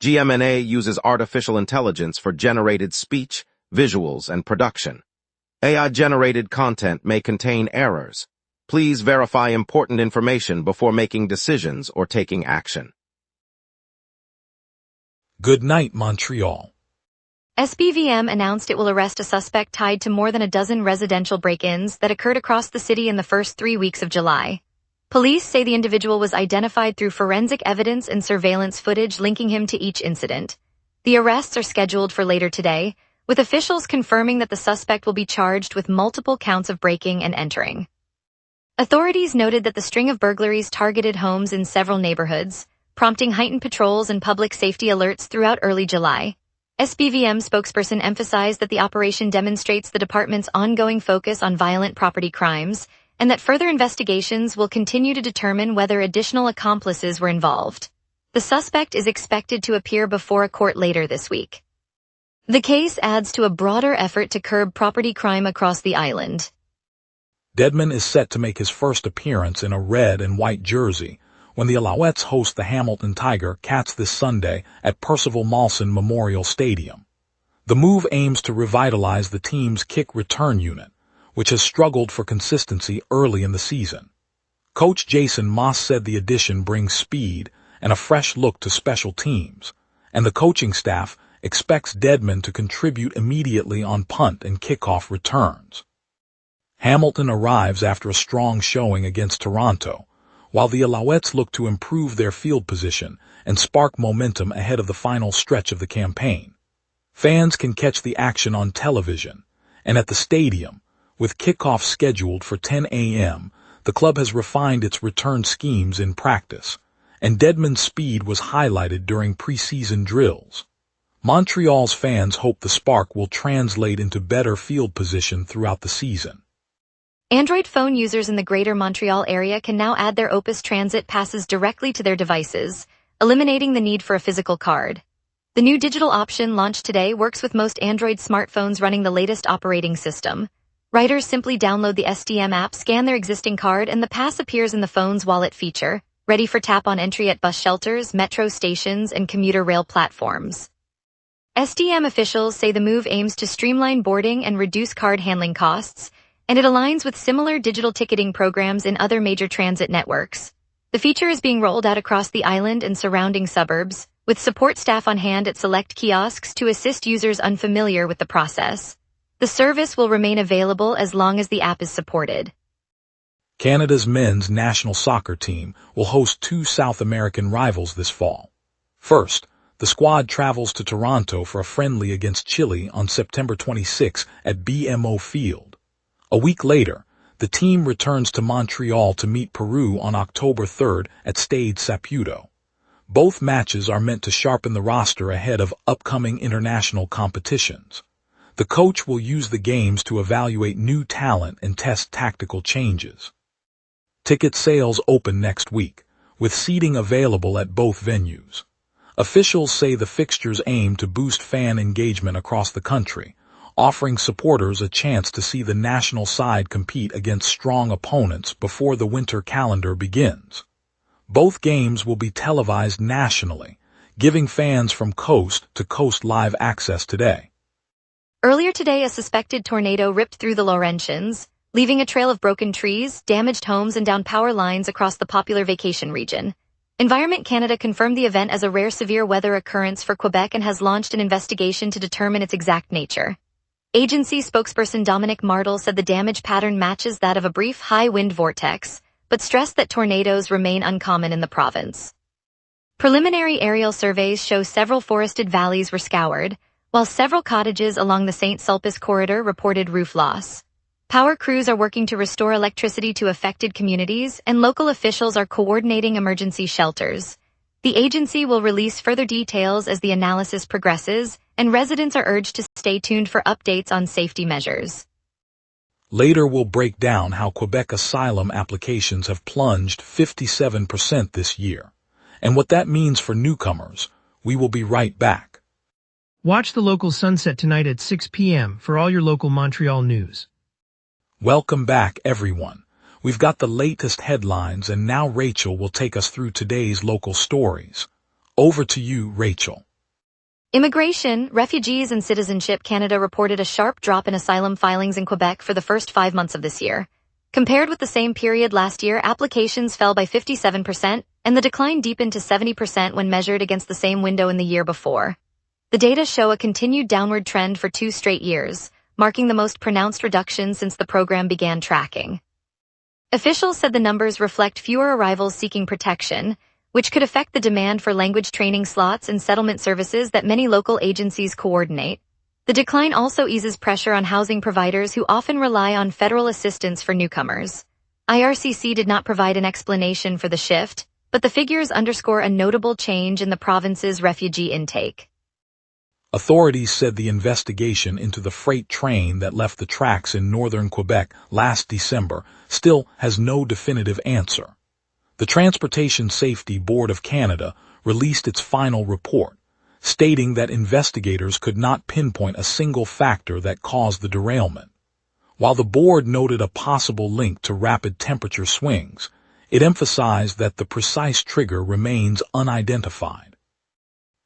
GMNA uses artificial intelligence for generated speech, visuals, and production. AI-generated content may contain errors. Please verify important information before making decisions or taking action. Good night, Montreal. SBVM announced it will arrest a suspect tied to more than a dozen residential break-ins that occurred across the city in the first 3 weeks of July. Police say the individual was identified through forensic evidence and surveillance footage linking him to each incident. The arrests are scheduled for later today, with officials confirming that the suspect will be charged with multiple counts of breaking and entering. Authorities noted that the string of burglaries targeted homes in several neighborhoods, prompting heightened patrols and public safety alerts throughout early July. SBVM spokesperson emphasized that the operation demonstrates the department's ongoing focus on violent property crimes, and that further investigations will continue to determine whether additional accomplices were involved. The suspect is expected to appear before a court later this week. The case adds to a broader effort to curb property crime across the island. Dedmon is set to make his first appearance in a red and white jersey when the Alouettes host the Hamilton Tiger Cats this Sunday at Percival Molson Memorial Stadium. The move aims to revitalize the team's kick return unit, which has struggled for consistency early in the season. Coach Jason Moss said the addition brings speed and a fresh look to special teams, and the coaching staff expects Dedmon to contribute immediately on punt and kickoff returns. Hamilton arrives after a strong showing against Toronto, while the Alouettes look to improve their field position and spark momentum ahead of the final stretch of the campaign. Fans can catch the action on television, and at the stadium, with kickoff scheduled for 10 a.m., the club has refined its return schemes in practice, and Dedmon's speed was highlighted during preseason drills. Montreal's fans hope the spark will translate into better field position throughout the season. Android phone users in the Greater Montreal area can now add their Opus Transit passes directly to their devices, eliminating the need for a physical card. The new digital option launched today works with most Android smartphones running the latest operating system. Riders simply download the SDM app, scan their existing card, and the pass appears in the phone's wallet feature, ready for tap-on entry at bus shelters, metro stations, and commuter rail platforms. SDM officials say the move aims to streamline boarding and reduce card handling costs, and it aligns with similar digital ticketing programs in other major transit networks. The feature is being rolled out across the island and surrounding suburbs, with support staff on hand at select kiosks to assist users unfamiliar with the process. The service will remain available as long as the app is supported. Canada's men's national soccer team will host 2 South American rivals this fall. First, the squad travels to Toronto for a friendly against Chile on September 26 at BMO Field. A week later, the team returns to Montreal to meet Peru on October 3 at Stade Saputo. Both matches are meant to sharpen the roster ahead of upcoming international competitions. The coach will use the games to evaluate new talent and test tactical changes. Ticket sales open next week, with seating available at both venues. Officials say the fixtures aim to boost fan engagement across the country, offering supporters a chance to see the national side compete against strong opponents before the winter calendar begins. Both games will be televised nationally, giving fans from coast to coast live access today. Earlier today, a suspected tornado ripped through the Laurentians, leaving a trail of broken trees, damaged homes, and downed power lines across the popular vacation region. Environment Canada confirmed the event as a rare severe weather occurrence for Quebec and has launched an investigation to determine its exact nature. Agency spokesperson Dominic Martel said the damage pattern matches that of a brief high-wind vortex, but stressed that tornadoes remain uncommon in the province. Preliminary aerial surveys show several forested valleys were scoured, while several cottages along the St. Sulpice corridor reported roof loss. Power crews are working to restore electricity to affected communities, and local officials are coordinating emergency shelters. The agency will release further details as the analysis progresses, and residents are urged to stay tuned for updates on safety measures. Later we'll break down how Quebec asylum applications have plunged 57% this year, and what that means for newcomers. We will be right back. Watch the local sunset tonight at 6 p.m. for all your local Montreal news. Welcome back, everyone. We've got the latest headlines, and now Rachel will take us through today's local stories. Over to you, Rachel. Immigration, Refugees and Citizenship Canada reported a sharp drop in asylum filings in Quebec for the first 5 months of this year. Compared with the same period last year, applications fell by 57%, and the decline deepened to 70% when measured against the same window in the year before. The data show a continued downward trend for 2 straight years, marking the most pronounced reduction since the program began tracking. Officials said the numbers reflect fewer arrivals seeking protection, which could affect the demand for language training slots and settlement services that many local agencies coordinate. The decline also eases pressure on housing providers who often rely on federal assistance for newcomers. IRCC did not provide an explanation for the shift, but the figures underscore a notable change in the province's refugee intake. Authorities said the investigation into the freight train that left the tracks in northern Quebec last December still has no definitive answer. The Transportation Safety Board of Canada released its final report, stating that investigators could not pinpoint a single factor that caused the derailment. While the board noted a possible link to rapid temperature swings, it emphasized that the precise trigger remains unidentified.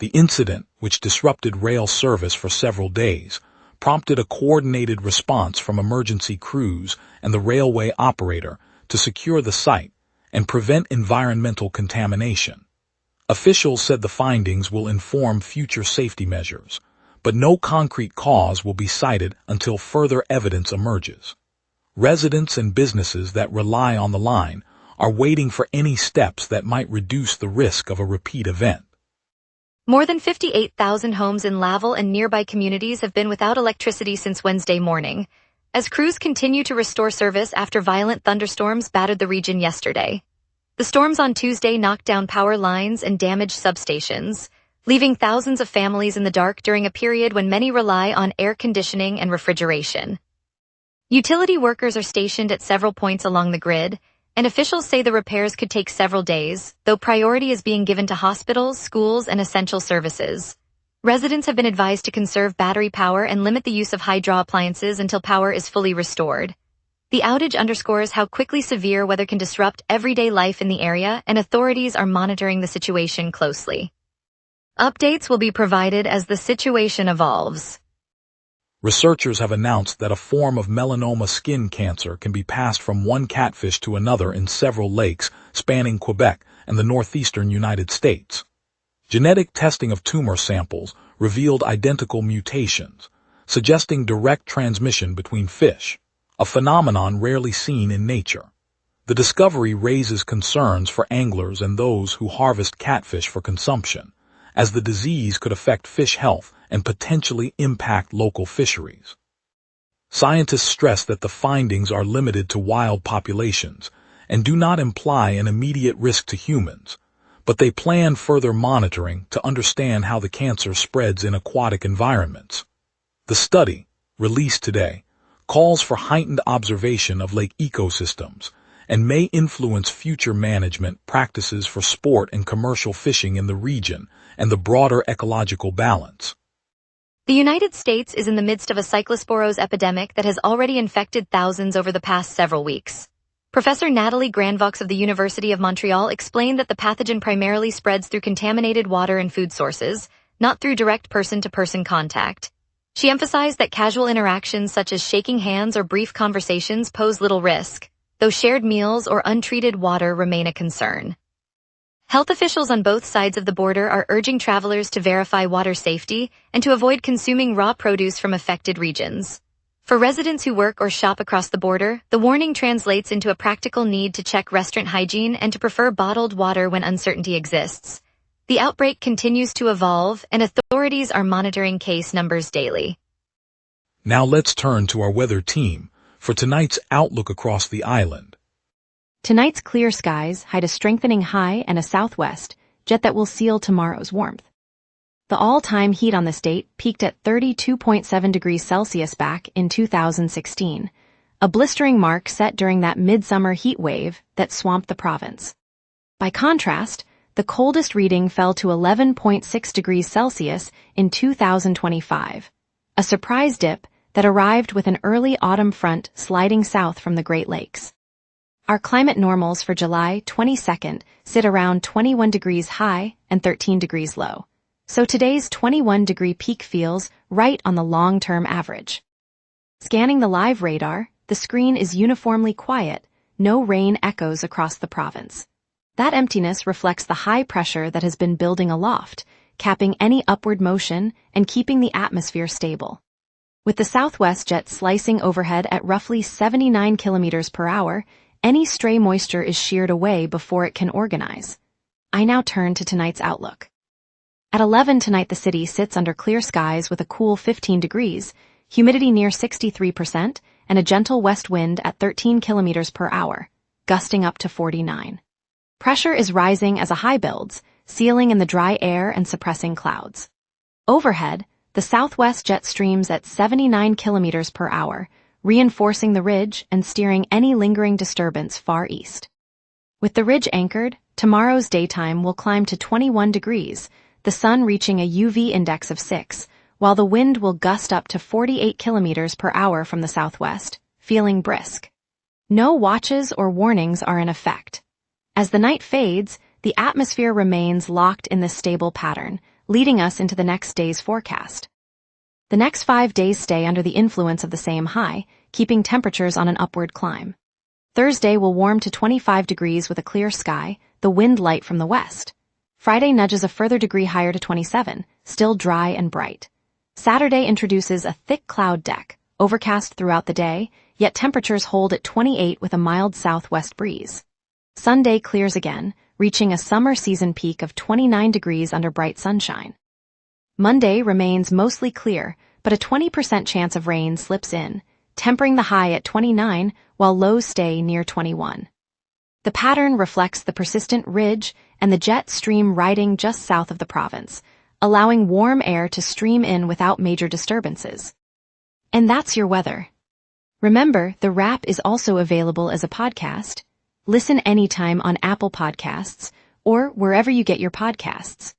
The incident, which disrupted rail service for several days, prompted a coordinated response from emergency crews and the railway operator to secure the site and prevent environmental contamination. Officials said the findings will inform future safety measures, but no concrete cause will be cited until further evidence emerges. Residents and businesses that rely on the line are waiting for any steps that might reduce the risk of a repeat event. More than 58,000 homes in Laval and nearby communities have been without electricity since Wednesday morning, as crews continue to restore service after violent thunderstorms battered the region yesterday. The storms on Tuesday knocked down power lines and damaged substations, leaving thousands of families in the dark during a period when many rely on air conditioning and refrigeration. Utility workers are stationed at several points along the grid, and officials say the repairs could take several days, though priority is being given to hospitals, schools, and essential services. Residents have been advised to conserve battery power and limit the use of hydro appliances until power is fully restored. The outage underscores how quickly severe weather can disrupt everyday life in the area, and authorities are monitoring the situation closely. Updates will be provided as the situation evolves. Researchers have announced that a form of melanoma skin cancer can be passed from one catfish to another in several lakes spanning Quebec and the northeastern United States. Genetic testing of tumor samples revealed identical mutations, suggesting direct transmission between fish, a phenomenon rarely seen in nature. The discovery raises concerns for anglers and those who harvest catfish for consumption, as the disease could affect fish health and potentially impact local fisheries. Scientists stress that the findings are limited to wild populations and do not imply an immediate risk to humans, but they plan further monitoring to understand how the cancer spreads in aquatic environments. The study, released today, calls for heightened observation of lake ecosystems and may influence future management practices for sport and commercial fishing in the region and the broader ecological balance. The United States is in the midst of a cyclosporose epidemic that has already infected thousands over the past several weeks. Professor Natalie Grandvox of the University of Montreal explained that the pathogen primarily spreads through contaminated water and food sources, not through direct person-to-person contact. She emphasized that casual interactions such as shaking hands or brief conversations pose little risk, though shared meals or untreated water remain a concern. Health officials on both sides of the border are urging travelers to verify water safety and to avoid consuming raw produce from affected regions. For residents who work or shop across the border, the warning translates into a practical need to check restaurant hygiene and to prefer bottled water when uncertainty exists. The outbreak continues to evolve, and authorities are monitoring case numbers daily. Now let's turn to our weather team for tonight's outlook across the island. Tonight's clear skies hide a strengthening high and a southwest, jet that will seal tomorrow's warmth. The all-time heat on the state peaked at 32.7 degrees Celsius back in 2016, a blistering mark set during that midsummer heat wave that swamped the province. By contrast, the coldest reading fell to 11.6 degrees Celsius in 2025, a surprise dip that arrived with an early autumn front sliding south from the Great Lakes. Our climate normals for July 22nd sit around 21 degrees high and 13 degrees low, So today's 21-degree peak feels right on the long-term average. Scanning the live radar, the screen is uniformly quiet, no rain echoes across the province. That emptiness reflects the high pressure that has been building aloft, capping any upward motion and keeping the atmosphere stable. With the southwest jet slicing overhead at roughly 79 kilometers per hour, any stray moisture is sheared away before it can organize. I now turn to tonight's outlook. At 11 tonight the city sits under clear skies with a cool 15 degrees, humidity near 63%, and a gentle west wind at 13 kilometers per hour, gusting up to 49. Pressure is rising as a high builds, sealing in the dry air and suppressing clouds. Overhead, the southwest jet streams at 79 kilometers per hour, reinforcing the ridge and steering any lingering disturbance far east. With the ridge anchored, tomorrow's daytime will climb to 21 degrees, the sun reaching a UV index of 6, while the wind will gust up to 48 kilometers per hour from the southwest, feeling brisk. No watches or warnings are in effect. As the night fades, the atmosphere remains locked in this stable pattern, leading us into the next day's forecast. The next 5 days stay under the influence of the same high, keeping temperatures on an upward climb. Thursday will warm to 25 degrees with a clear sky, the wind light from the west. Friday nudges a further degree higher to 27, still dry and bright. Saturday introduces a thick cloud deck, overcast throughout the day, yet temperatures hold at 28 with a mild southwest breeze. Sunday clears again, reaching a summer season peak of 29 degrees under bright sunshine. Monday remains mostly clear, but a 20% chance of rain slips in, tempering the high at 29 while lows stay near 21. The pattern reflects the persistent ridge and the jet stream riding just south of the province, allowing warm air to stream in without major disturbances. And that's your weather. Remember, the wrap is also available as a podcast. Listen anytime on Apple Podcasts or wherever you get your podcasts.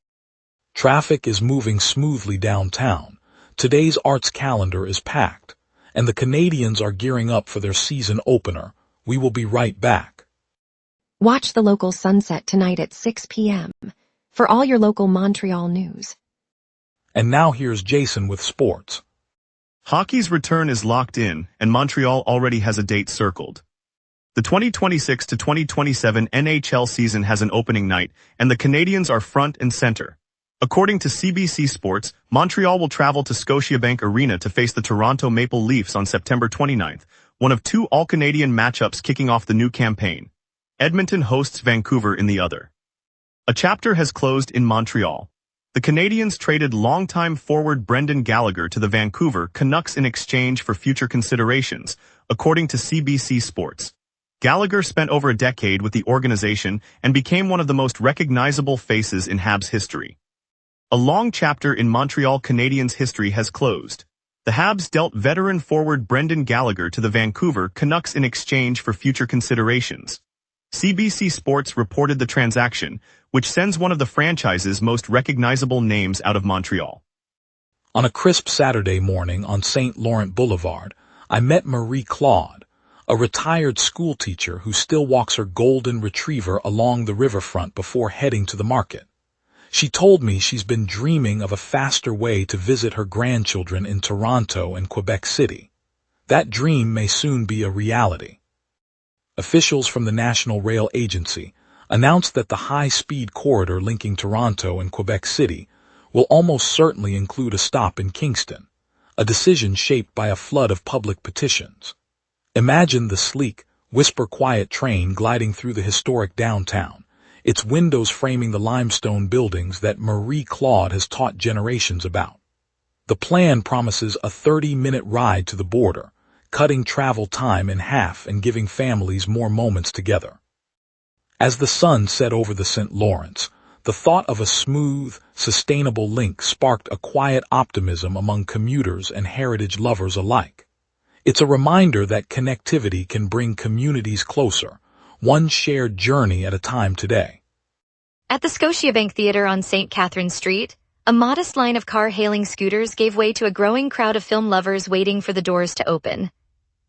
Traffic is moving smoothly downtown. Today's arts calendar is packed, and the Canadians are gearing up for their season opener. We will be right back. Watch the local sunset tonight at 6 p.m. for all your local Montreal news. And now here's Jason with sports. Hockey's return is locked in, and Montreal already has a date circled. The 2026 to 2027 NHL season has an opening night, and the Canadians are front and center. According to CBC Sports, Montreal will travel to Scotiabank Arena to face the Toronto Maple Leafs on September 29th, one of two all-Canadian matchups kicking off the new campaign. Edmonton hosts Vancouver in the other. A chapter has closed in Montreal. The Canadians traded longtime forward Brendan Gallagher to the Vancouver Canucks in exchange for future considerations, according to CBC Sports. Gallagher spent over a decade with the organization and became one of the most recognizable faces in Habs history. A long chapter in Montreal Canadiens history has closed. The Habs dealt veteran forward Brendan Gallagher to the Vancouver Canucks in exchange for future considerations. CBC Sports reported the transaction, which sends one of the franchise's most recognizable names out of Montreal. On a crisp Saturday morning on St. Laurent Boulevard, I met Marie-Claude, a retired schoolteacher who still walks her golden retriever along the riverfront before heading to the market. She told me she's been dreaming of a faster way to visit her grandchildren in Toronto and Quebec City. That dream may soon be a reality. Officials from the National Rail Agency announced that the high-speed corridor linking Toronto and Quebec City will almost certainly include a stop in Kingston, a decision shaped by a flood of public petitions. Imagine the sleek, whisper-quiet train gliding through the historic downtown, its windows framing the limestone buildings that Marie-Claude has taught generations about. The plan promises a 30-minute ride to the border, cutting travel time in half and giving families more moments together. As the sun set over the St. Lawrence, the thought of a smooth, sustainable link sparked a quiet optimism among commuters and heritage lovers alike. It's a reminder that connectivity can bring communities closer, one shared journey at a time today. At the Scotiabank Theatre on St. Catherine Street, a modest line of car-hailing scooters gave way to a growing crowd of film lovers waiting for the doors to open.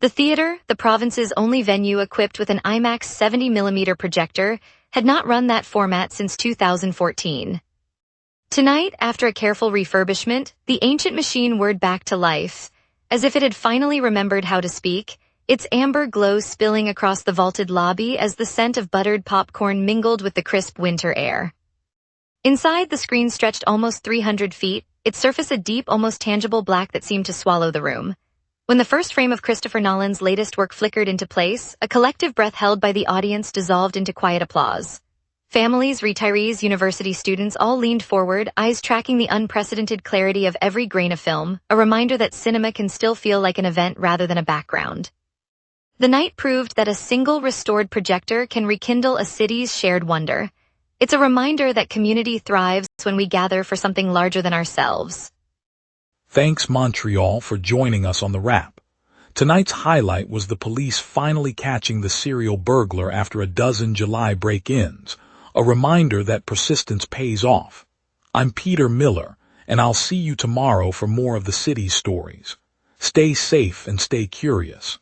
The theater, the province's only venue equipped with an IMAX 70mm projector, had not run that format since 2014. Tonight, after a careful refurbishment, the ancient machine whirred back to life. As if it had finally remembered how to speak, its amber glow spilling across the vaulted lobby as the scent of buttered popcorn mingled with the crisp winter air. Inside, the screen stretched almost 300 feet, its surface a deep, almost tangible black that seemed to swallow the room. When the first frame of Christopher Nolan's latest work flickered into place, a collective breath held by the audience dissolved into quiet applause. Families, retirees, university students all leaned forward, eyes tracking the unprecedented clarity of every grain of film, a reminder that cinema can still feel like an event rather than a background. The night proved that a single restored projector can rekindle a city's shared wonder. It's a reminder that community thrives when we gather for something larger than ourselves. Thanks, Montreal, for joining us on the wrap. Tonight's highlight was the police finally catching the serial burglar after a dozen July break-ins, a reminder that persistence pays off. I'm Peter Miller, and I'll see you tomorrow for more of the city's stories. Stay safe and stay curious.